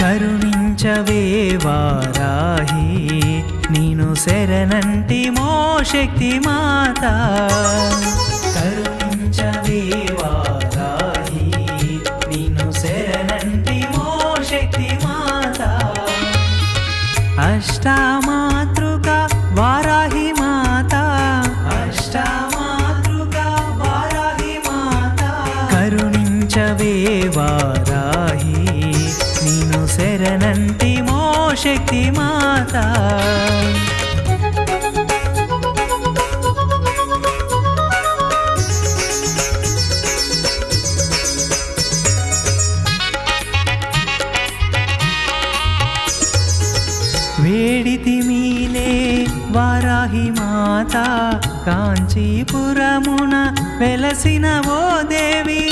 కరుణించవే వారాహి నీను శరణంటిమో శక్తి మాత కరుణించవే వారాహి నీను శరణంటిమో శక్తి మాత అష్టమాతృక వారాహి మాత అష్టమాతృక వారాహి మాత కరుణించవే వారాహి నీను శరణంటిమో శక్తి మాత వేడితిమీలే వారాహి మాత కాంచీపురమున వెలసిన ఓ దేవి